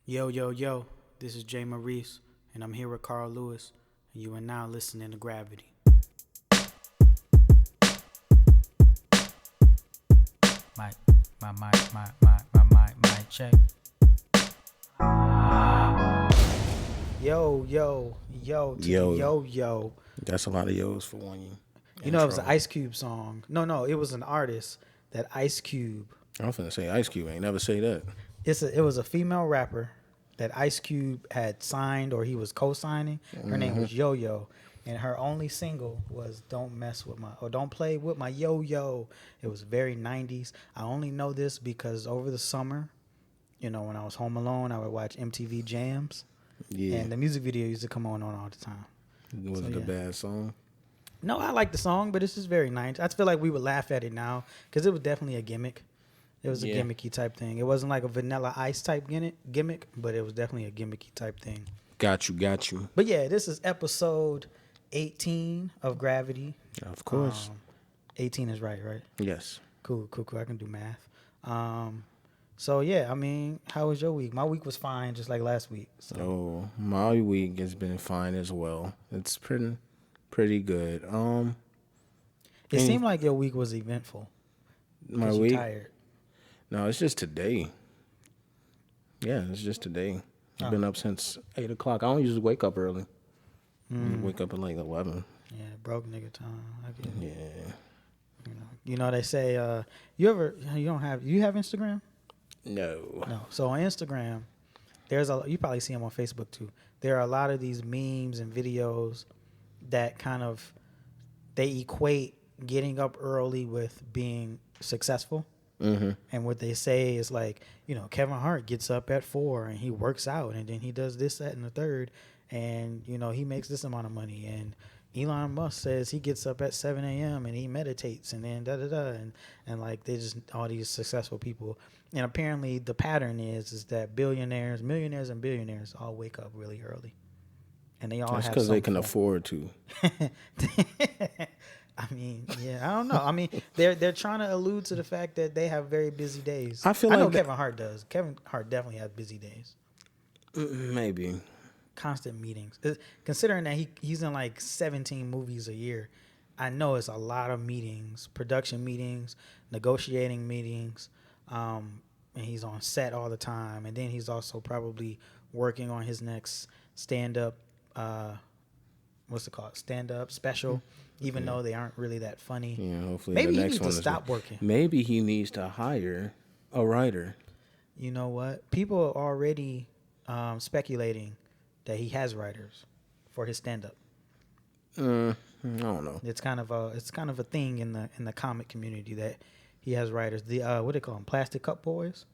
Yo, this is Jae Maurice, and I'm here with Karl Lewis, and you are now listening to Gravity. Mic, check. Yo. That's a lot of yo's for one. You know, it was an Ice Cube song. No, it was an artist that Ice Cube. I was finna say Ice Cube. I ain't never say that. It was a female rapper that Ice Cube had signed or he was co-signing. Her name was Yo, and her only single was "Don't Play with My Yo." It was very 90s. I only know this because over the summer, you know, when I was home alone, I would watch MTV Jams, and the music video used to come on all the time. Was it a bad song? No, I like the song, but it's just very 90s. I feel like we would laugh at it now because it was definitely a gimmick. It was a gimmicky type thing. It wasn't like a Vanilla Ice type gimmick, but it was definitely a gimmicky type thing. Got you. But yeah, this is episode 18 of Gravity. Of course. 18 is right? Yes. Cool. I can do math. So yeah, I mean, how was your week? My week was fine, just like last week. So. Oh, my week has been fine as well. It's pretty good. It seemed like your week was eventful. My week? Tired. No, it's just today. Yeah, it's just today. I've been up since 8 o'clock. I don't usually wake up early. I wake up at like 11. Yeah, broke nigga time. I get it. Yeah. You know they say you have Instagram? No. So on Instagram, you probably see them on Facebook too. There are a lot of these memes and videos that kind of they equate getting up early with being successful. Mm-hmm. And what they say is like, you know, Kevin Hart gets up at 4 and he works out and then he does this, that, and the third, and you know he makes this amount of money. And Elon Musk says he gets up at 7 a.m. and he meditates and then and like they just all these successful people. And apparently the pattern is that millionaires, and billionaires all wake up really early, and they all That's have because they can afford to. I mean, yeah, I don't know. I mean, they're trying to allude to the fact that they have very busy days. I know Kevin Hart does. Kevin Hart definitely has busy days. Maybe. Constant meetings. Considering that he's in like 17 movies a year, I know it's a lot of meetings, production meetings, negotiating meetings, and he's on set all the time. And then he's also probably working on his next stand-up, stand-up special. Even though they aren't really that funny. Yeah, hopefully maybe the he next needs to stop working. Maybe he needs to hire a writer. You know what? People are already speculating that he has writers for his stand-up. I don't know. It's kind of a thing in the comic community that he has writers. The what do they call them? Plastic Cup Boys.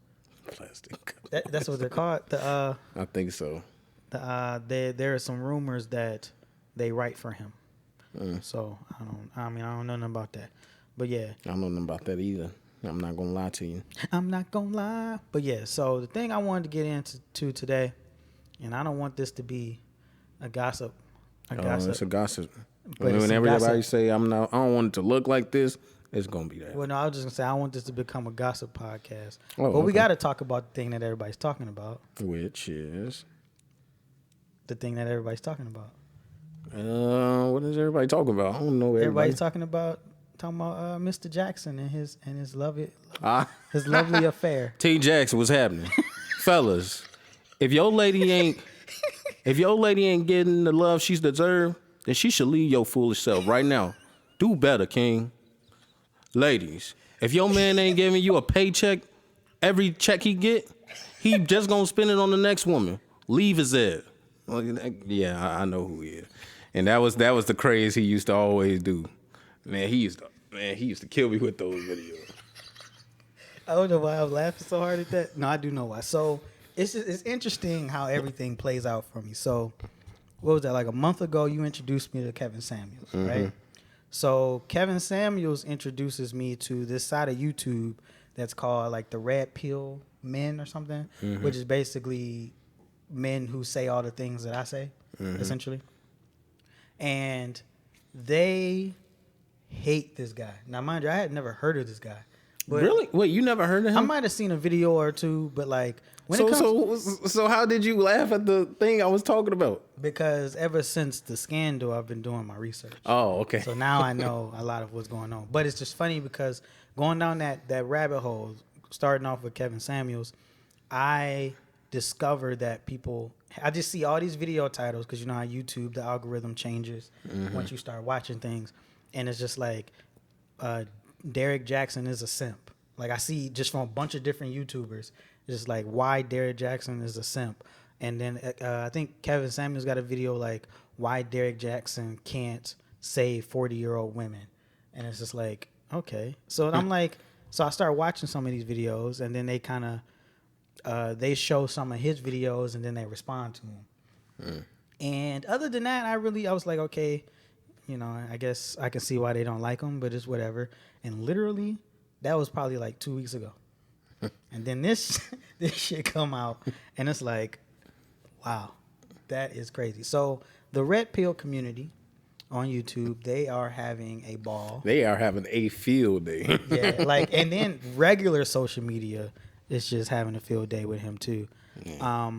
Plastic Cup. That's what they're called. I think so. There are some rumors that they write for him. So I don't know nothing about that, but yeah, I don't know nothing about that either. I'm not gonna lie to you. I'm not gonna lie, but yeah. So the thing I wanted to get into today, and I don't want this to be a gossip. It's a gossip. But whenever everybody say I don't want it to look like this, it's gonna be that. Well, no, I was just gonna say I want this to become a gossip podcast. But we got to talk about the thing that everybody's talking about, which is the thing that everybody's talking about. What is everybody talking about? I don't know. Everybody's talking about Mr. Jackson and his lovely affair. T. Jackson, what's happening, fellas? If your lady ain't getting the love she's deserved, then she should leave your foolish self right now. Do better, King. Ladies, if your man ain't giving you a paycheck, every check he get, he just gonna spend it on the next woman. Leave his head. Well, yeah, I know who he is. And that was the craze he used to always do. Man, he used to kill me with those videos. I don't know why I was laughing so hard at that. No, I do know why. So it's interesting how everything plays out for me. So what was that, like a month ago you introduced me to Kevin Samuels, right? So Kevin Samuels introduces me to this side of YouTube that's called like the Red Pill Men or something, which is basically men who say all the things that I say, essentially. And they hate this guy. Now, mind you, I had never heard of this guy. But really? Wait, you never heard of him? I might have seen a video or two, but like when it comes, So how did you laugh at the thing I was talking about? because ever since the scandal, I've been doing my research. Oh, okay. So now I know a lot of what's going on. But it's just funny because going down that rabbit hole, starting off with Kevin Samuels, I discovered that I just see all these video titles because you know how YouTube, the algorithm changes once you start watching things. And it's just like, Derrick Jaxn is a simp. Like I see just from a bunch of different YouTubers, just like why Derrick Jaxn is a simp. And then I think Kevin Samuels got a video like why Derrick Jaxn can't save 40-year-old women. And it's just like, okay. So I'm like, so I start watching some of these videos and then they kind of, they show some of his videos and then they respond to him. And other than that, I was like, okay, you know, I guess I can see why they don't like him, but it's whatever. And literally, that was probably like 2 weeks ago. And then this shit come out, and it's like, wow, that is crazy. So the Red Pill community on YouTube, they are having a ball. They are having a field day. Yeah, like, and then regular social media is just having a field day with him too. Yeah.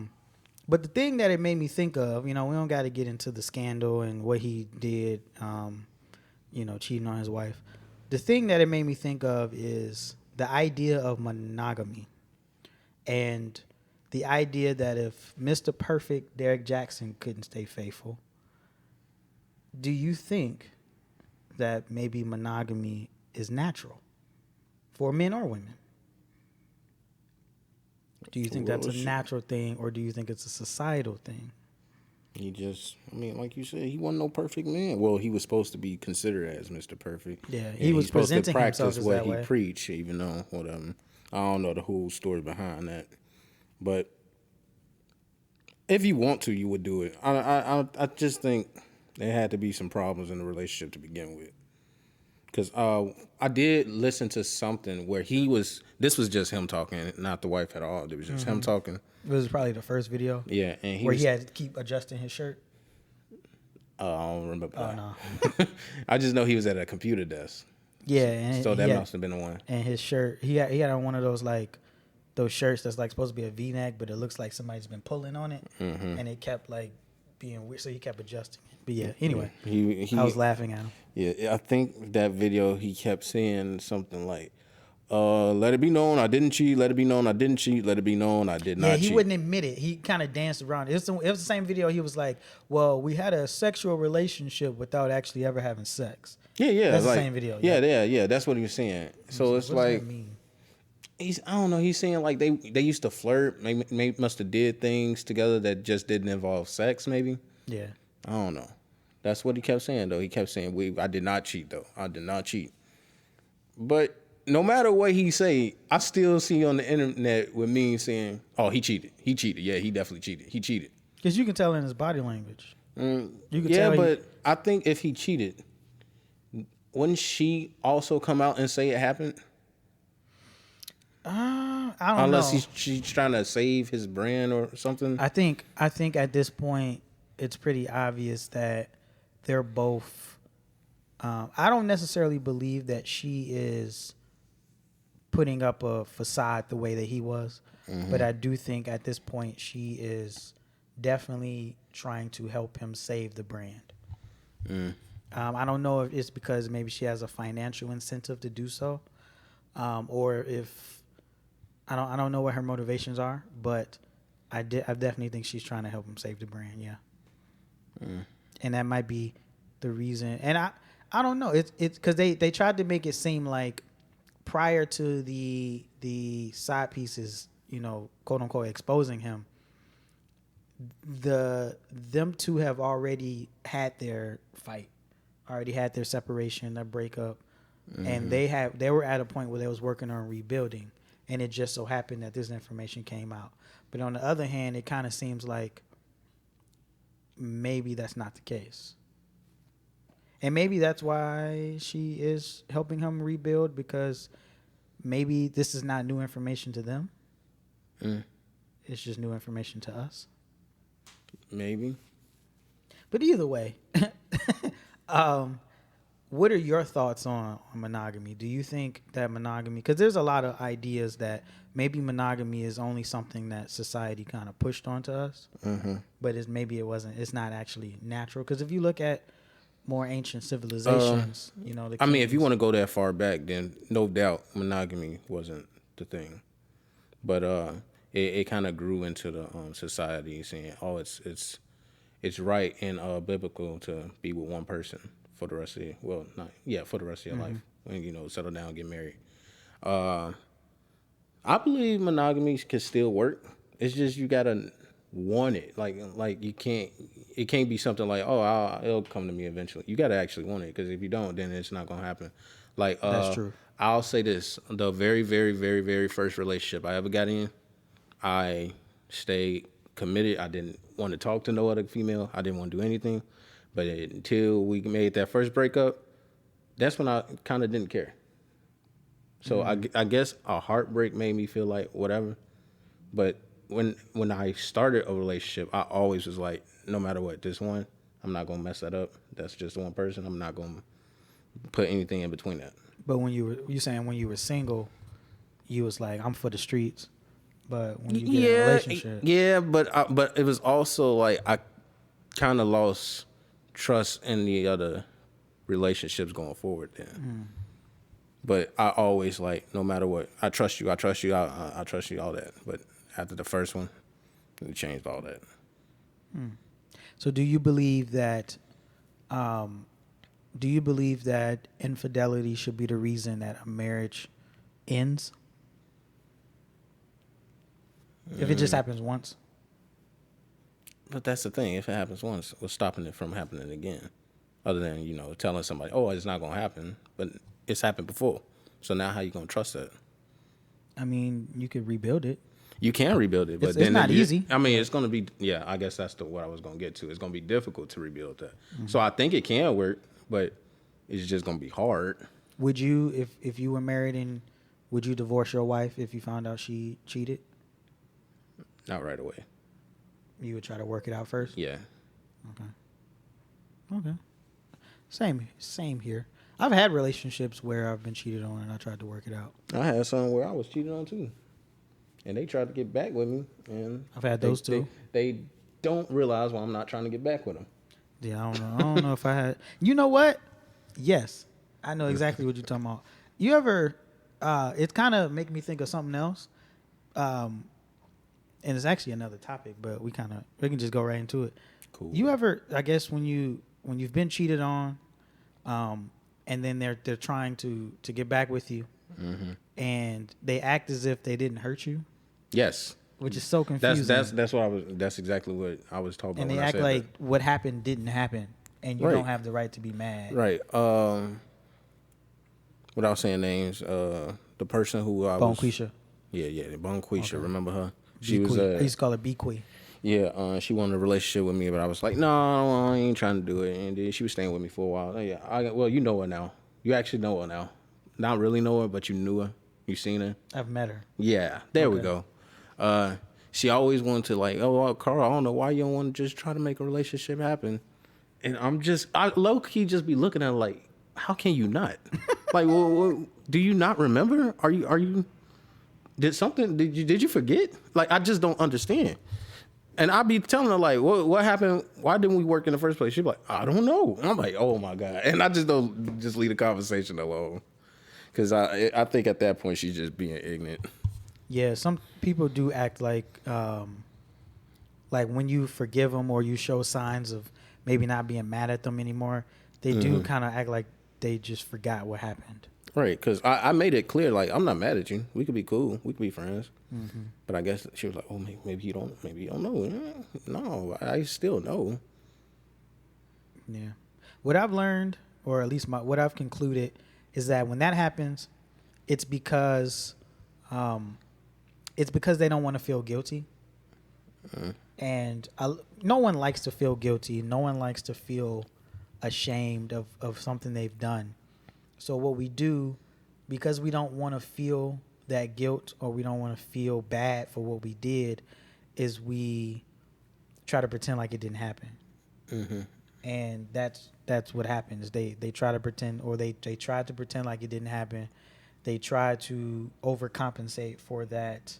But the thing that it made me think of, you know, we don't got to get into the scandal and what he did, you know, cheating on his wife. The thing that it made me think of is the idea of monogamy and the idea that if Mr. Perfect Derrick Jaxn couldn't stay faithful, do you think that maybe monogamy is natural for men or women? Do you think that's a natural thing, or do you think it's a societal thing? He just, I mean, like you said, he wasn't no perfect man. Well, he was supposed to be considered as Mr. Perfect. Yeah, he was presenting supposed to himself practice as what that he way. preached, even though whatever. I don't know the whole story behind that, but if you want to, you would do it. I just think there had to be some problems in the relationship to begin with. Because I did listen to something where this was just him talking, not the wife at all. It was just him talking. It was probably the first video. Yeah, and he had to keep adjusting his shirt. I don't remember. Oh, no. I just know he was at a computer desk. Yeah, and so that must have been the one. And his shirt, he had on one of those like those shirts that's like supposed to be a V-neck, but it looks like somebody's been pulling on it, and it kept like being weird, so he kept adjusting it. But yeah, anyway, I was laughing at him. Yeah, I think that video he kept saying something like, let it be known I didn't cheat, let it be known I didn't cheat, let it be known I did not cheat. Yeah, he wouldn't admit it. He kind of danced around. It was the same video. He was like, well, we had a sexual relationship without actually ever having sex. Yeah. That's the same video. Yeah, that's what he was saying. So it's like, I don't know, he's saying like they used to flirt, maybe must have did things together that just didn't involve sex, maybe. Yeah. I don't know. That's what he kept saying, though. He kept saying, I did not cheat, though. I did not cheat. But no matter what he say, I still see on the internet with me saying, oh, he cheated. He cheated. Yeah, he definitely cheated. He cheated. Because you can tell in his body language. You can tell but I think if he cheated, wouldn't she also come out and say it happened? I don't know. Unless she's trying to save his brand or something. I think at this point, it's pretty obvious that they're both. I don't necessarily believe that she is putting up a facade the way that he was, but I do think at this point she is definitely trying to help him save the brand. I don't know if it's because maybe she has a financial incentive to do so, or if I don't know what her motivations are, but I definitely think she's trying to help him save the brand. Yeah. And that might be the reason. And I don't know. It's because they tried to make it seem like prior to the side pieces, you know, quote unquote, exposing him, them two have already had their fight, already had their separation, their breakup, and they were at a point where they was working on rebuilding, and it just so happened that this information came out. But on the other hand, it kind of seems like maybe that's not the case. And maybe that's why she is helping him rebuild, because maybe this is not new information to them. It's just new information to us. Maybe. But either way, what are your thoughts on monogamy? Do you think that monogamy, because there's a lot of ideas that maybe monogamy is only something that society kind of pushed onto us, but it's not actually natural. Because if you look at more ancient civilizations, the I mean, if you kings. want to go that far back, then no doubt monogamy wasn't the thing. But it kind of grew into the society saying, oh, it's right and biblical to be with one person for the rest of for the rest of your life when settle down, get married. I believe monogamy can still work. It's just you gotta want it. Like you can't. It can't be something like, oh, it'll come to me eventually. You gotta actually want it, because if you don't, then it's not gonna happen. Like That's true. I'll say this: the very, very, very, very first relationship I ever got in, I stayed committed. I didn't want to talk to no other female. I didn't want to do anything. But until we made that first breakup, that's when I kind of didn't care. So I guess a heartbreak made me feel like whatever. But when I started a relationship, I always was like, no matter what, this one, I'm not gonna mess that up. That's just one person. I'm not gonna put anything in between that. But when you saying when you were single, you was like, I'm for the streets. But when you get in a relationship, but it was also like I kind of lost trust in the other relationships going forward then. But I always like, no matter what, I trust you, I trust you, I trust you, all that. But after the first one, we changed all that. So do you believe that infidelity should be the reason that a marriage ends? If it just happens once? But that's the thing. If it happens once, what's stopping it from happening again? Other than, telling somebody, oh, it's not going to happen. But it's happened before. So now how you going to trust that? I mean, you could rebuild it. You can rebuild it, but it's not easy. I mean, it's going to be, I guess that's what I was going to get to. It's going to be difficult to rebuild that. So I think it can work, but it's just going to be hard. Would you, if you were married, and would you divorce your wife if you found out she cheated? Not right away. You would try to work it out first? Yeah. Okay. Same here. I've had relationships where I've been cheated on and I tried to work it out. I had some where I was cheated on too. And they tried to get back with me. And I've had those too. They don't realize why I'm not trying to get back with them. Yeah, I don't know. I don't know if I had. You know what? Yes. I know exactly what you're talking about. You ever, it kind of make me think of something else. And it's actually another topic, but we can just go right into it. Cool. You ever, I guess when you've been cheated on, and then they're trying to get back with you, and they act as if they didn't hurt you. Yes. Which is so confusing. That's exactly what I was talking about. And they act like what happened didn't happen, and you don't have the right to be mad. Right. Without saying names, the person who I was. Bonquisha. Yeah, Bonquisha. Okay. Remember her? She was. I used to call her B-Queen. Yeah, she wanted a relationship with me, but I was like, no, I ain't trying to do it. And then she was staying with me for a while. Well, you know her now. You actually know her now. Not really know her, but you knew her. You seen her. I've met her. Yeah, there we go. She always wanted to like, oh, Karl, I don't know why you don't want to just try to make a relationship happen. And I low key just be looking at her like, how can you not? Like, well, do you not remember? Are you? Did you forget? Like, I just don't understand. And I be telling her like, what happened? Why didn't we work in the first place? She's like, I don't know. And I'm like, oh my God. And I just don't just leave the conversation alone. Cause I think at that point she's just being ignorant. Yeah, some people do act like when you forgive them or you show signs of maybe not being mad at them anymore, they do kind of act like they just forgot what happened. Right, because I made it clear, like, I'm not mad at you. We could be cool. We could be friends. But I guess she was like, oh, maybe you don't know. No, I still know. Yeah. What I've learned, or at least what I've concluded, is that when that happens, it's because they don't want to feel guilty. And no one likes to feel guilty. No one likes to feel ashamed of something they've done. So what we do, because we don't want to feel that guilt or we don't want to feel bad for what we did, is we try to pretend like it didn't happen. and that's what happens. They try to pretend, or they tried to pretend like it didn't happen. They try to overcompensate for that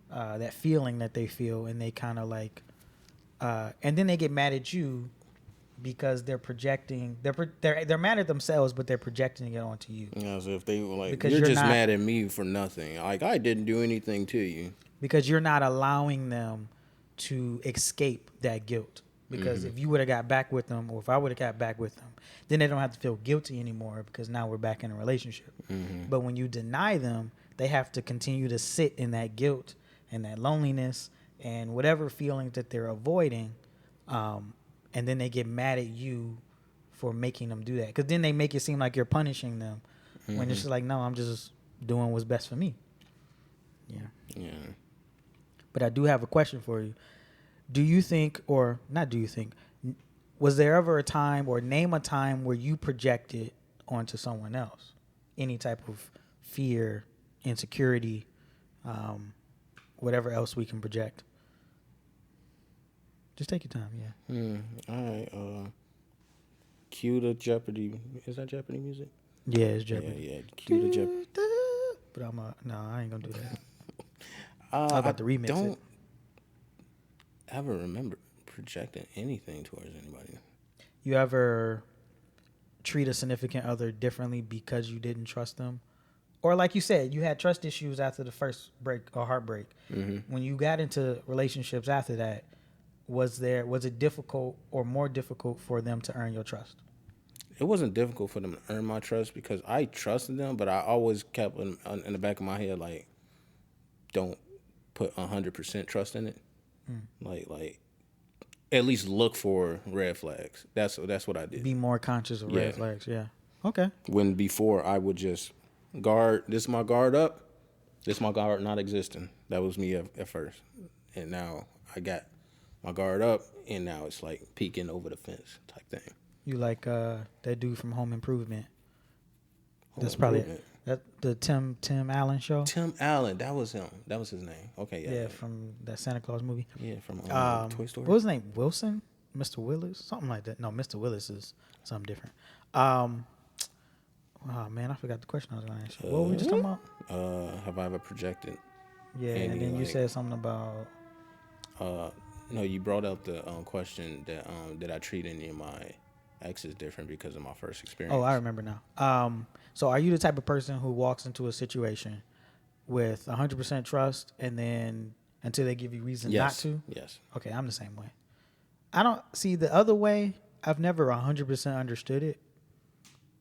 that feeling that they feel, and they kind of like, and then they get mad at you because they're projecting. They're mad at themselves, but they're projecting it onto you. Yeah, so if they were like, Because you're you're just not- mad at me for nothing. Like, I didn't do anything to you. Because you're not allowing them to escape that guilt. Because if you would have got back with them, or if I would have got back with them, then they don't have to feel guilty anymore, because now we're back in a relationship. But when you deny them, they have to continue to sit in that guilt and that loneliness and whatever feelings that they're avoiding. And then they get mad at you for making them do that. Because then they make it seem like you're punishing them, when it's just like, no, I'm just doing what's best for me. Yeah. Yeah. But I do have a question for you. Do you think, or not do you think, was there ever a time, or name a time, where you projected onto someone else any type of fear, insecurity, whatever else we can project? Just take your time, yeah. All right. Cue the Jeopardy. Is that Jeopardy music? Yeah, it's Jeopardy. Yeah. Cue the Jeopardy. But no, I ain't gonna do that. I was about to remix don't it. ever remember projecting anything towards anybody. You ever treat a significant other differently because you didn't trust them? Or like you said, you had trust issues after the first break or heartbreak. When you got into relationships after that, was it difficult or more difficult for them to earn your trust? It wasn't difficult for them to earn my trust because I trusted them, but I always kept in the back of my head, like, don't put 100% trust in it. Like, at least look for red flags. That's what I did. Be more conscious of red flags. Yeah. Okay. When before I would just guard. This is my guard up. This is my guard not existing. That was me at first, and now I got my guard up, and now it's like peeking over the fence type thing. You like that dude from Home Improvement? That's probably the Tim Allen show. Tim Allen, that was him. That was his name. Okay, Yeah, from that Santa Claus movie. Yeah, from Toy Story. What was his name? Wilson? Mr. Willis? Something like that. No, Mr. Willis is something different. Oh man, I forgot the question I was going to ask you. What were we just talking about? Have I ever projected? Yeah, and then you said something about. No, you brought up the question that did I treat any of my exes different because of my first experience? Oh, I remember now. So are you the type of person who walks into a situation with 100% trust, and then until they give you reason not to? Yes. Okay, I'm the same way. I don't see the other way. I've never 100% understood it,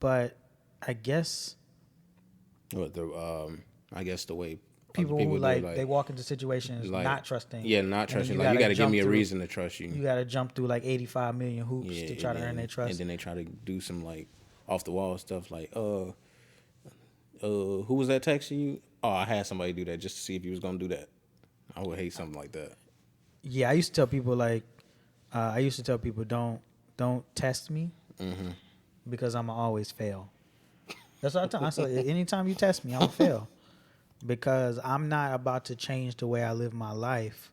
but I guess I guess the way people who like they walk into situations like, not trusting. Yeah, not trusting. Like, you got to give me a reason to trust you. You got to jump through like 85 million hoops to try to earn their trust. And then they try to do some like off the wall stuff like, who was that texting you? Oh, I had somebody do that just to see if you was gonna do that. I would hate something like that. Yeah, I used to tell people don't test me because I'ma always fail. That's what I tell them. I said, anytime you test me, I'm gonna fail. Because I'm not about to change the way I live my life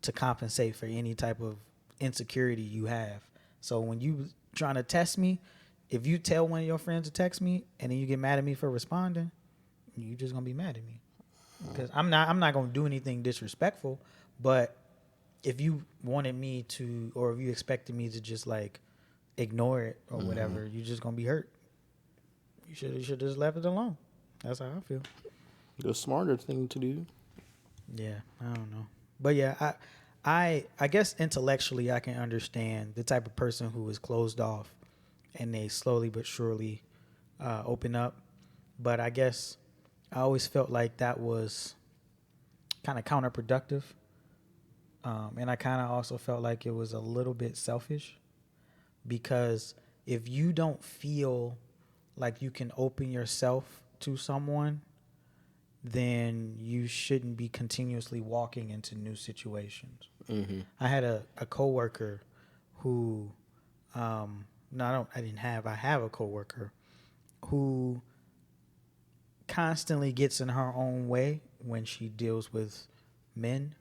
to compensate for any type of insecurity you have. So when you trying to test me, if you tell one of your friends to text me and then you get mad at me for responding, you just gonna be mad at me. Because I'm not gonna do anything disrespectful, but if you wanted me to, or if you expected me to just like ignore it or whatever, you're just gonna be hurt. You should just left it alone. That's how I feel. The smarter thing to do. Yeah, I don't know, but yeah, I guess intellectually I can understand the type of person who is closed off, and they slowly but surely open up. But I guess I always felt like that was kind of counterproductive, and I kind of also felt like it was a little bit selfish, because if you don't feel like you can open yourself to someone, then you shouldn't be continuously walking into new situations. I had a coworker who, I have a coworker who constantly gets in her own way when she deals with men,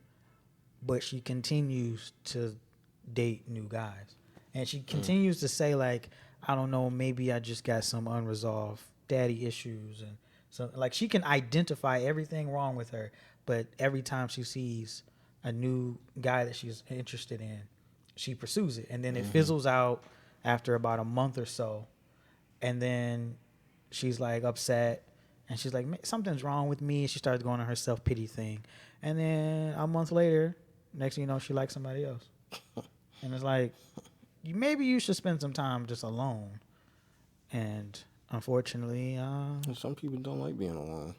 but she continues to date new guys. And she continues to say, like, I don't know, maybe I just got some unresolved daddy issues. And so, like, she can identify everything wrong with her, but every time she sees a new guy that she's interested in, she pursues it. And then it fizzles out after about a month or so. And then she's, like, upset. And she's like, something's wrong with me. She starts going on her self-pity thing. And then a month later, next thing you know, she likes somebody else. And it's like, maybe you should spend some time just alone. And unfortunately, some people don't like being alone,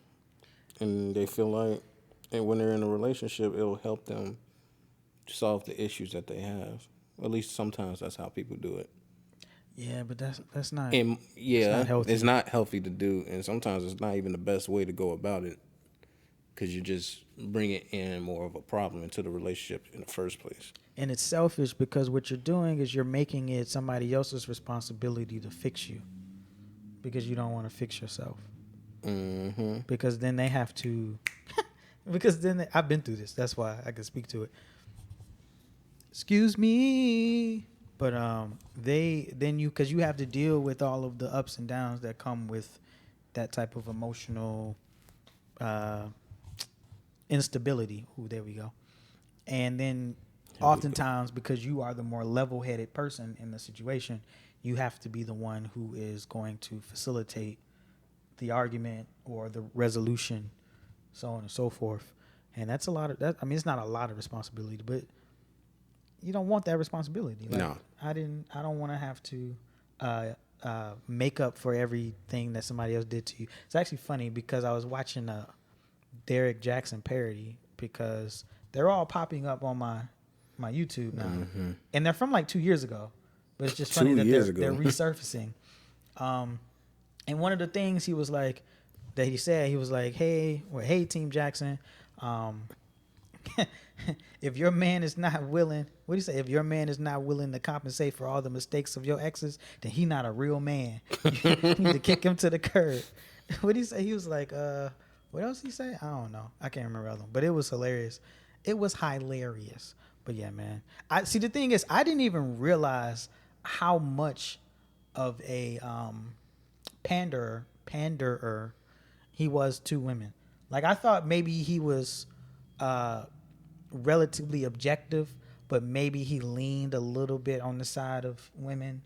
and they feel like, and when they're in a relationship, it'll help them solve the issues that they have. At least sometimes that's how people do it. Yeah, but that's not. And yeah, it's not healthy. It's not healthy to do, and sometimes it's not even the best way to go about it, because you just bring it in more of a problem into the relationship in the first place. And it's selfish, because what you're doing is you're making it somebody else's responsibility to fix you, because you don't want to fix yourself. Mm-hmm. Because then they have to. Because then I've been through this. That's why I can speak to it. Excuse me. But because you have to deal with all of the ups and downs that come with that type of emotional instability. Ooh, there we go. And then oftentimes, because you are the more level-headed person in the situation, you have to be the one who is going to facilitate the argument or the resolution, so on and so forth. And that's a lot of that. I mean, it's not a lot of responsibility, but you don't want that responsibility. Like, No. I don't want to have to make up for everything that somebody else did to you. It's actually funny, because I was watching a Derrick Jaxn parody, because they're all popping up on my YouTube now. Mm-hmm. And they're from like 2 years ago, but it's just funny that they're resurfacing. And one of the things he was like, that he said, he was like, hey Team Jackson, if your man is not willing, what do you say? If your man is not willing to compensate for all the mistakes of your exes, then he not a real man. You need to kick him to the curb. What did he say? He was like, what else did he say? I don't know. I can't remember all of them, but it was hilarious. It was hilarious. But yeah, man. I see. The thing is, I didn't even realize how much of a panderer he was to women. Like, I thought maybe he was relatively objective, but maybe he leaned a little bit on the side of women,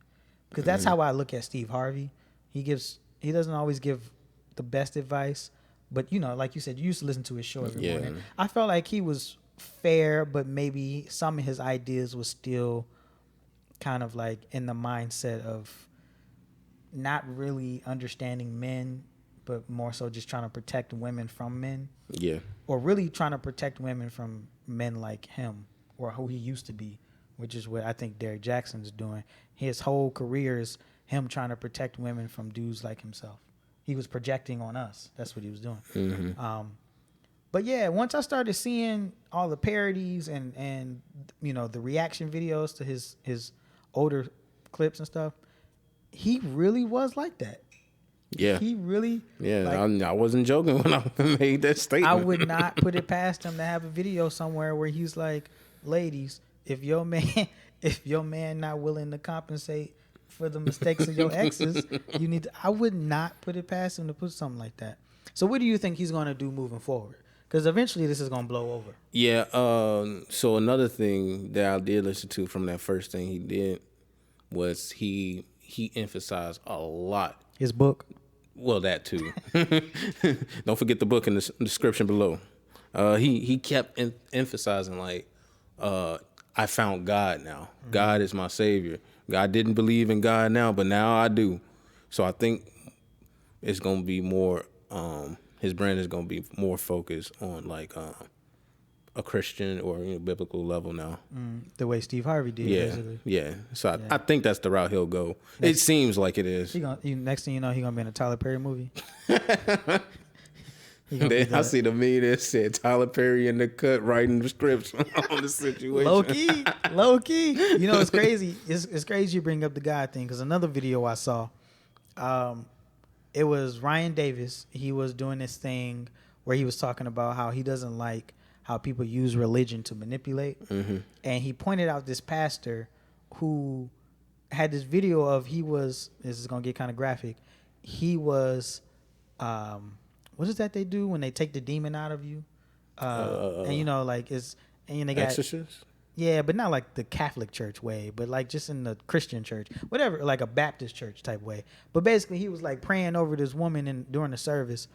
because that's how I look at Steve Harvey. He doesn't always give the best advice, but like you said, you used to listen to his show every morning. I felt like he was fair, but maybe some of his ideas was still kind of like in the mindset of not really understanding men, but more so just trying to protect women from men. Yeah. Or really trying to protect women from men like him, or who he used to be, which is what I think Derrick Jaxn is doing. His whole career is him trying to protect women from dudes like himself. He was projecting on us. That's what he was doing. Mm-hmm. But yeah, once I started seeing all the parodies and the reaction videos to his older clips and stuff, he really was like that. Yeah. He really... Yeah, I wasn't joking when I made that statement. I would not put it past him to have a video somewhere where he's like, ladies, if your man not willing to compensate for the mistakes of your exes, you need to... I would not put it past him to put something like that. So what do you think he's going to do moving forward? Because eventually this is going to blow over. Yeah, so another thing that I did listen to from that first thing he did was he emphasized a lot. His book? Well, that too. Don't forget the book in the description below. He kept emphasizing, like, I found God now. Mm-hmm. God is my savior. God didn't believe in God now, but now I do. So I think it's going to be more, his brand is going to be more focused on, like, a Christian or biblical level now. The way Steve Harvey did, basically. Yeah. So I think that's the route he'll go. It seems like it is. Next thing you know, he's going to be in a Tyler Perry movie. I see the meme that said Tyler Perry in the cut writing the scripts on the situation. Low key. It's crazy. It's crazy you bring up the God thing, because another video I saw, it was Ryan Davis. He was doing this thing where he was talking about how he doesn't like how people use religion to manipulate. Mm-hmm. And he pointed out this pastor who had this video of this is gonna get kind of graphic. He was, what is that they do when they take the demon out of you? And you know, like and they got Exorcist? Yeah, but not like the Catholic church way, but like just in the Christian church, whatever, like a Baptist church type way. But basically, he was like praying over this woman during the service,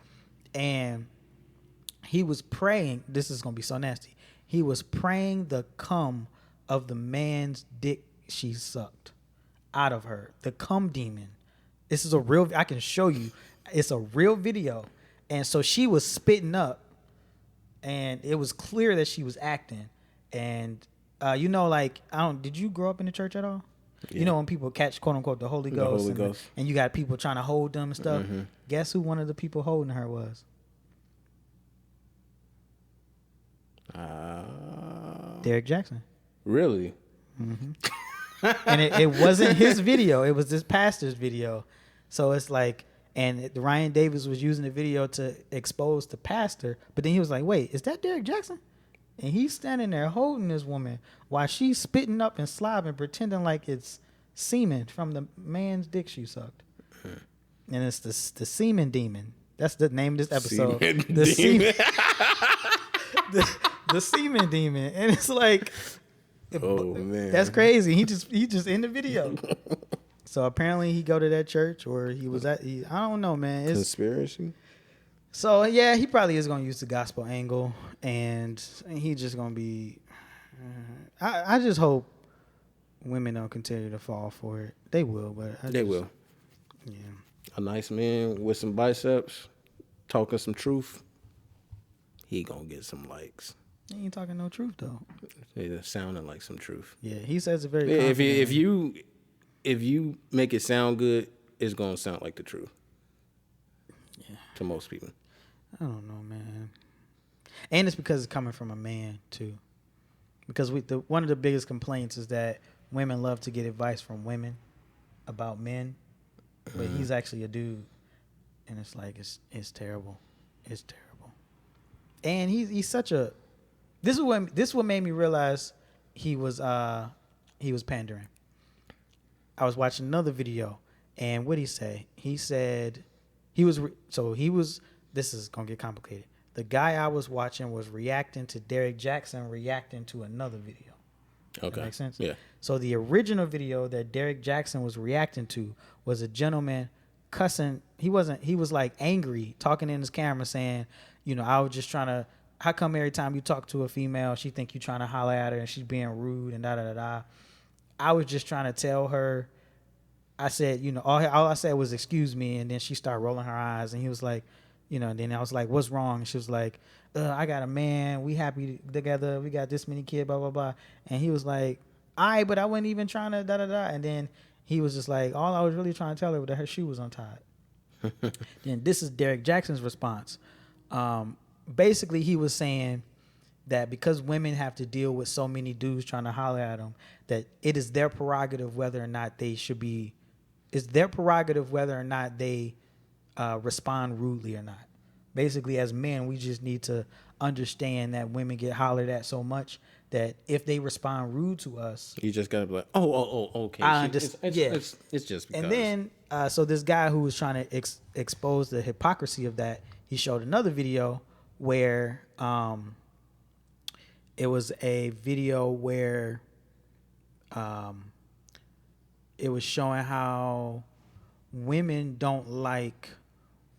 and he was praying. This is gonna be so nasty. He was praying the cum of the man's dick she sucked out of her, the cum demon. This is a real. I can show you. It's a real video, and so she was spitting up, and it was clear that she was acting, and. You know, like did you grow up in the church at all? Yeah. You know when people catch quote unquote the Holy Ghost, and you got people trying to hold them and stuff. Mm-hmm. Guess who one of the people holding her was? Derrick Jaxn. Really? Mm-hmm. And it wasn't his video; it was this pastor's video. So it's like, and Ryan Davis was using the video to expose the pastor, but then he was like, "Wait, is that Derrick Jaxn?" And he's standing there holding this woman while she's spitting up and slobbing, pretending like it's semen from the man's dick she sucked. And it's the semen demon. That's the name of this episode. The semen demon. And it's like, oh man, that's crazy. He just in the video. So apparently he go to that church, or he was at. I don't know, man. It's conspiracy. So yeah, he probably is gonna use the gospel angle, and he just gonna be. I just hope women don't continue to fall for it. They will, but they will. Yeah. A nice man with some biceps, talking some truth. He gonna get some likes. He ain't talking no truth though. It's sounding like some truth. Yeah, he says it very. Yeah, if you make it sound good, it's gonna sound like the truth. Yeah. To most people. I don't know, man. And it's because it's coming from a man too. Because one of the biggest complaints is that women love to get advice from women about men, but he's actually a dude, and it's like it's terrible. It's terrible. And he's such a. This is what made me realize he was pandering. I was watching another video, and what did he say? He said he was. This is gonna get complicated. The guy I was watching was reacting to Derrick Jaxn reacting to another video. Okay, that makes sense. Yeah. So the original video that Derrick Jaxn was reacting to was a gentleman cussing. He was like angry, talking in his camera, saying, you know, I was just trying to. How come every time you talk to a female, she think you trying to holler at her and she's being rude and da da da da. I was just trying to tell her. I said, you know, all I said was excuse me, and then she started rolling her eyes, and he was like. You know, and then I was like, what's wrong? And she was like, I got a man. We happy together. We got this many kids, blah, blah, blah. And he was like, all right, but I wasn't even trying to da-da-da. And then he was just like, all I was really trying to tell her was that her shoe was untied. Then this is Derrick Jaxn's response. Basically, he was saying that because women have to deal with so many dudes trying to holler at them, that it is their prerogative whether or not they should be, it's their prerogative whether or not they respond rudely or not. Basically, as men, we just need to understand that women get hollered at so much that if they respond rude to us, you just gotta be like, oh, okay. I understand. It's just because. And then, so this guy who was trying to expose the hypocrisy of that, he showed another video where it was a video where it was showing how women don't like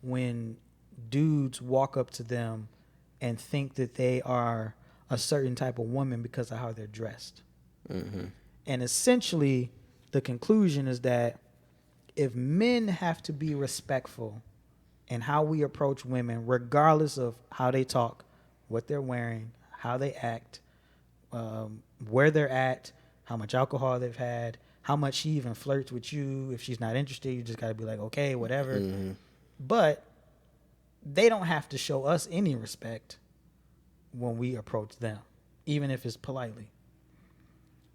when dudes walk up to them and think that they are a certain type of woman because of how they're dressed. Mm-hmm. And essentially, the conclusion is that if men have to be respectful in how we approach women, regardless of how they talk, what they're wearing, how they act, where they're at, how much alcohol they've had, how much she even flirts with you. If she's not interested, you just got to be like, okay, whatever. Mm-hmm. But they don't have to show us any respect when we approach them, even if it's politely.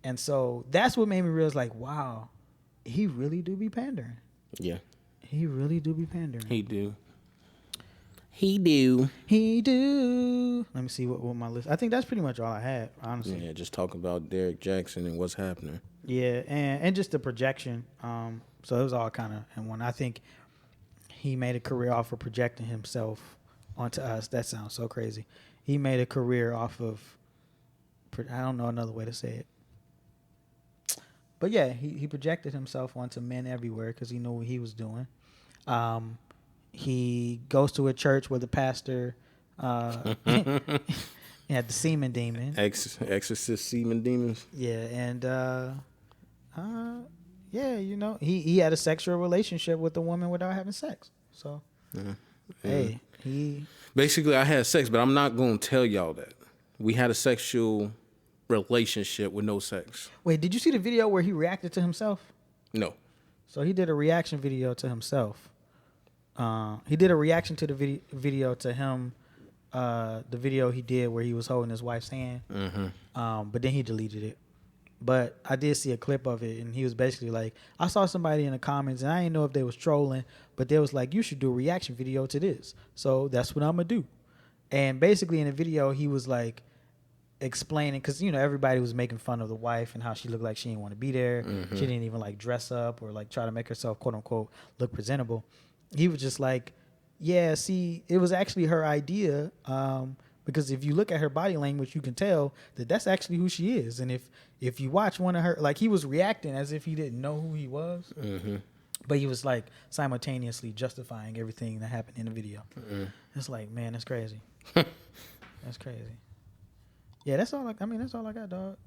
And so that's what made me realize, like, wow, he really do be pandering. Yeah. He really do be pandering. He do. Let me see what my list. I think that's pretty much all I had, honestly. Yeah, just talk about Derrick Jaxn and what's happening. Yeah, and just the projection. So it was all kind of, and when I think he made a career off of projecting himself onto us. That sounds so crazy. He made a career off of, I don't know another way to say it. But yeah, he projected himself onto men everywhere because he knew what he was doing. He goes to a church where the pastor had the semen demon. Exorcist semen demons. Yeah, and yeah, you know, he had a sexual relationship with a woman without having sex. So, hey, he basically I had sex, but I'm not gonna tell y'all that we had a sexual relationship with no sex. Wait, did you see the video where he reacted to himself? No. So he did a reaction video to himself. He did a reaction to the video to him. The video he did where he was holding his wife's hand. But then he deleted it. But I did see a clip of it, and he was basically like, I saw somebody in the comments, and I didn't know if they was trolling, but they was like, you should do a reaction video to this. So that's what I'm going to do. And basically in the video, he was like explaining, because, you know, everybody was making fun of the wife and how she looked like she didn't want to be there. She didn't even like dress up or like try to make herself, quote unquote, look presentable. He was just like, yeah, see, it was actually her idea, because if you look at her body language, you can tell that that's actually who she is. And if you watch one of her, like, he was reacting as if he didn't know who he was, but he was like simultaneously justifying everything that happened in the video. It's like, man, that's crazy. That's crazy. Yeah, that's all. That's all I got, dog.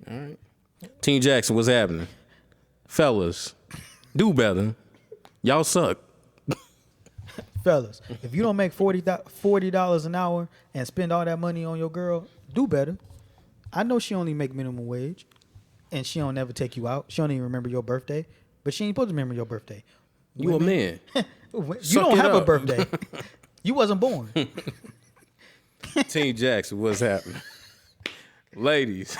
All right. Team Jackson, what's happening? Fellas, do better. Y'all suck. Fellas, if you don't make $40 an hour and spend all that money on your girl, do better. I know she only make minimum wage, and she don't never take you out. She don't even remember your birthday, but she ain't supposed to remember your birthday. You a man. You don't have a birthday. You wasn't born. Team Jackson, what's happening? Ladies,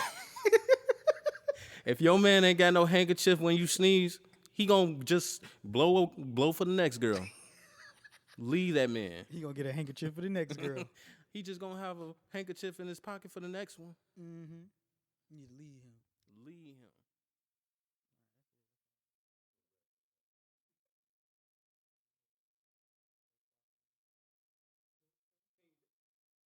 if your man ain't got no handkerchief when you sneeze, he gonna just blow for the next girl. Leave that man. He gonna get a handkerchief for the next girl. He just gonna have a handkerchief in his pocket for the next one. You need to leave him.